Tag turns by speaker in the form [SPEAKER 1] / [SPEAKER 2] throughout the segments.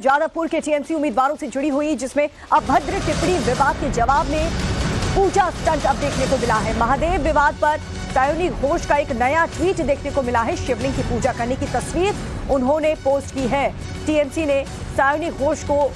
[SPEAKER 1] जादवपुर के टीएमसी उम्मीदवारों से जुड़ी हुई, जिसमें अभद्र टिप्पणी विवाद के जवाब में पूजा स्टंट अब देखने को मिला है। महादेव विवाद पर सायोनी घोष का एक नया ट्वीट देखने को मिला है। शिवलिंग की पूजा करने की तस्वीर उन्होंने पोस्ट की है। टीएमसी ने सायोनी घोष को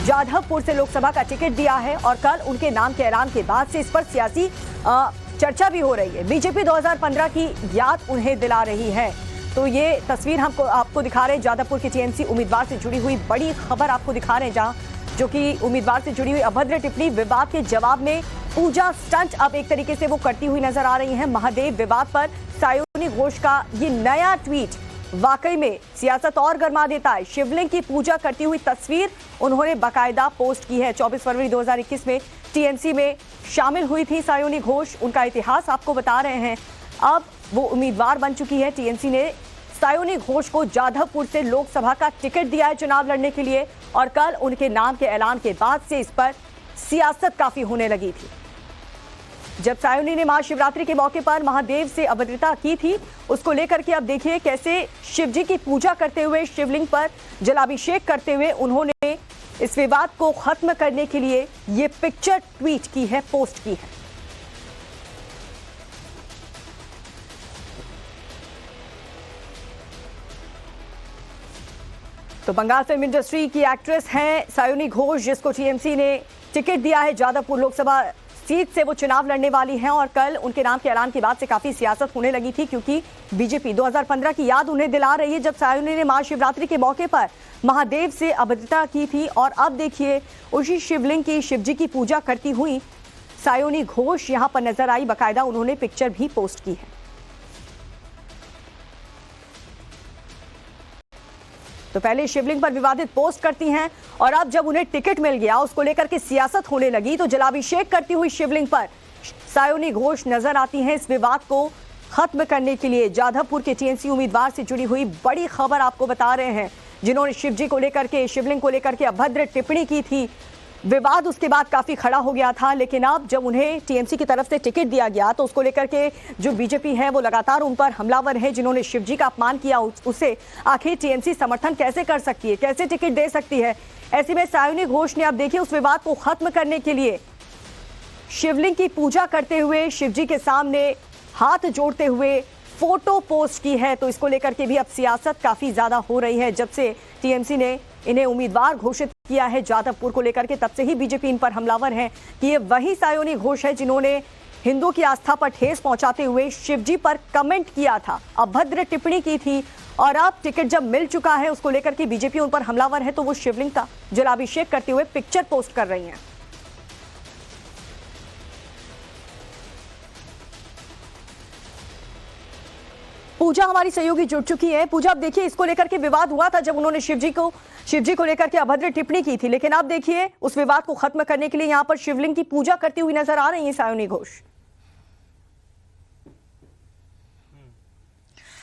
[SPEAKER 1] जादवपुर से लोकसभा का टिकट दिया है और कल उनके नाम के ऐलान के बाद से इस पर सियासी चर्चा भी हो रही है। बीजेपी 2015 की याद उन्हें दिला रही है। तो ये तस्वीर हमको आपको दिखा रहे हैं, जादवपुर के टीएमसी उम्मीदवार से जुड़ी हुई बड़ी खबर आपको दिखा रहे हैं, जहां जो कि उम्मीदवार से जुड़ी हुई अभद्र टिप्पणी विवाद के जवाब में पूजा स्टंट अब एक तरीके से वो करती हुई नजर आ रही हैं। महादेव विवाद पर सायोनी घोष का ये नया ट्वीट वाकई में सियासत और गर्मा देता है। शिवलिंग की पूजा करती हुई तस्वीर उन्होंने बाकायदा पोस्ट की है। 24 फरवरी 2021 में टीएमसी में शामिल हुई थी सायोनी घोष। उनका इतिहास आपको बता रहे हैं। अब वो उम्मीदवार बन चुकी है। टीएमसी ने सायोनी घोष को जादवपुर से लोकसभा का टिकट दिया है चुनाव लड़ने के लिए, और कल उनके नाम के ऐलान के बाद से इस पर सियासत काफी होने लगी थी। जब सायोनी ने महाशिवरात्रि के मौके पर महादेव से अभद्रता की थी, उसको लेकर के अब देखिए कैसे शिवजी की पूजा करते हुए, शिवलिंग पर जलाभिषेक करते हुए उन्होंने इस विवाद को खत्म करने के लिए ये पिक्चर ट्वीट की है, पोस्ट की है। तो बंगाल फिल्म इंडस्ट्री की एक्ट्रेस हैं सायोनी घोष, जिसको टीएमसी ने टिकट दिया है। जादवपुर लोकसभा सीट से वो चुनाव लड़ने वाली हैं और कल उनके नाम के ऐलान के बाद से काफी सियासत होने लगी थी, क्योंकि बीजेपी 2015 की याद उन्हें दिला रही है, जब सायोनी ने महाशिवरात्रि के मौके पर महादेव से अभद्रता की थी। और अब देखिए उसी शिवलिंग की, शिवजी की पूजा करती हुई सायोनी घोष यहां पर नजर आई। बाकायदा उन्होंने पिक्चर भी पोस्ट की है। तो पहले शिवलिंग पर विवादित पोस्ट करती हैं और अब जब उन्हें टिकट मिल गया, उसको लेकर के सियासत होने लगी, तो जलाभिषेक करती हुई शिवलिंग पर सायोनी घोष नजर आती हैं। इस विवाद को खत्म करने के लिए जादवपुर के टीएमसी उम्मीदवार से जुड़ी हुई बड़ी खबर आपको बता रहे हैं, जिन्होंने शिवजी को लेकर के, शिवलिंग को लेकर के अभद्र टिप्पणी की थी। विवाद उसके बाद काफी खड़ा हो गया था, लेकिन अब जब उन्हें टीएमसी की तरफ से टिकट दिया गया, तो उसको लेकर के जो बीजेपी है वो लगातार उन पर हमलावर है, जिन्होंने शिवजी का अपमान किया। उसे आखिर टीएमसी समर्थन कैसे कर सकती है, कैसे टिकट दे सकती है? ऐसे में सायोनी घोष ने अब देखिए उस विवाद को खत्म करने के लिए शिवलिंग की पूजा करते हुए, शिवजी के सामने हाथ जोड़ते हुए फोटो पोस्ट की है। तो इसको लेकर के भी अब सियासत काफी ज्यादा हो रही है। जब से टीएमसी ने इन्हें उम्मीदवार घोषित किया है जादवपुर को लेकर के, तब से ही बीजेपी इन पर हमलावर है कि ये वही सायोनी घोष है जिन्होंने हिंदुओं की आस्था पर ठेस पहुंचाते हुए शिवजी पर कमेंट किया था, अभद्र टिप्पणी की थी। और अब टिकट जब मिल चुका है, उसको लेकर के बीजेपी उन पर हमलावर है, तो वो शिवलिंग का जलाभिषेक करते हुए पिक्चर पोस्ट कर रही हैं। पूजा हमारी सहयोगी जुड़ चुकी है। पूजा, अब देखिए इसको लेकर के विवाद हुआ था जब उन्होंने शिवजी को लेकर के अभद्र टिप्पणी की थी, लेकिन अब देखिए उस विवाद को खत्म करने के लिए यहां पर शिवलिंग की पूजा करती हुई नजर आ रही है सायोनी घोष।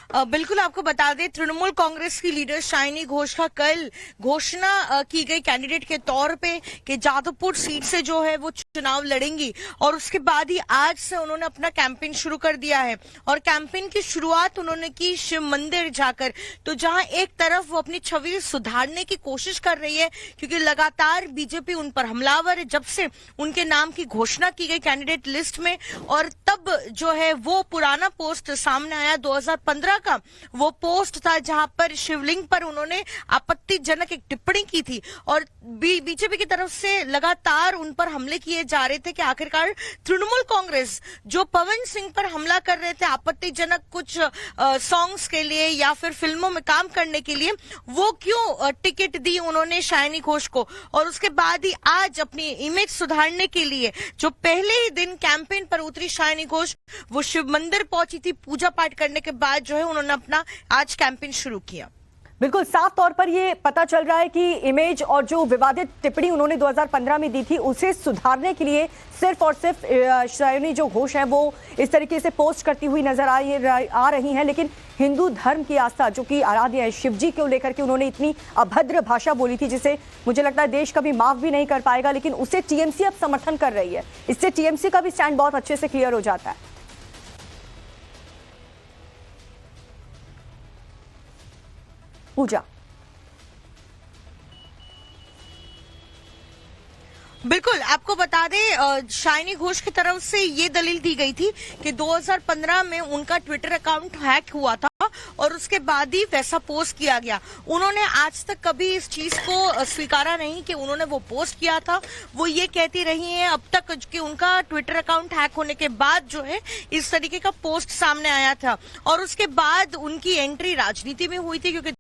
[SPEAKER 2] बिल्कुल आपको बता दें, तृणमूल कांग्रेस की लीडर सायोनी घोष का कल घोषणा की गई कैंडिडेट के तौर पे कि जादवपुर सीट से जो है वो चुनाव लड़ेंगी, और उसके बाद ही आज से उन्होंने अपना कैंपेन शुरू कर दिया है। और कैंपेन की शुरुआत उन्होंने की शिव मंदिर जाकर, तो जहां एक तरफ वो अपनी छवि सुधारने की कोशिश कर रही है, क्योंकि लगातार बीजेपी उन पर हमलावर है जब से उनके नाम की घोषणा की गई कैंडिडेट लिस्ट में। और तब जो है वो पुराना पोस्ट सामने आया 2015 का, वो पोस्ट था जहां पर शिवलिंग पर उन्होंने आपत्तिजनक एक टिप्पणी की थी। और बीजेपी की तरफ से लगातार उन पर हमले किए जा रहे थे कि आखिरकार तृणमूल कांग्रेस जो पवन सिंह पर हमला कर रहे थे आपत्तिजनक कुछ सॉन्ग्स के लिए या फिर फिल्मों में काम करने के लिए, वो क्यों टिकट दी उन्होंने सायोनी घोष को। और उसके बाद ही आज अपनी इमेज सुधारने के लिए जो पहले ही दिन कैंपेन पर उतरी सायोनी घोष, वो शिव मंदिर पहुंची थी। पूजा पाठ करने के बाद जो है उन्होंने अपना आज कैंपेन शुरू किया।
[SPEAKER 1] बिल्कुल साफ तौर पर ये पता चल रहा है कि इमेज और जो विवादित टिप्पणी उन्होंने 2015 में दी थी, उसे सुधारने के लिए सिर्फ और सिर्फ सायोनी जो घोष है वो इस तरीके से पोस्ट करती हुई नजर आ रही हैं। लेकिन हिंदू धर्म की आस्था जो कि आराध्य है, शिवजी को लेकर के उन्होंने इतनी अभद्र भाषा बोली थी, जिसे मुझे लगता है देश कभी माफ भी नहीं कर पाएगा, लेकिन उसे टीएमसी अब समर्थन कर रही है। इससे टीएमसी का भी स्टैंड बहुत अच्छे से क्लियर हो जाता है। पूजा,
[SPEAKER 2] बिल्कुल, आपको बता दें शाइनी घोष की तरफ से ये दलील दी गई थी कि 2015 में उनका ट्विटर अकाउंट हैक हुआ था और उसके बाद ही वैसा पोस्ट किया गया। उन्होंने आज तक कभी इस चीज को स्वीकारा नहीं कि उन्होंने वो पोस्ट किया था। वो ये कहती रही हैं अब तक कि उनका ट्विटर अकाउंट हैक होने के बाद जो है इस तरीके का पोस्ट सामने आया था और उसके बाद उनकी एंट्री राजनीति में हुई थी, क्योंकि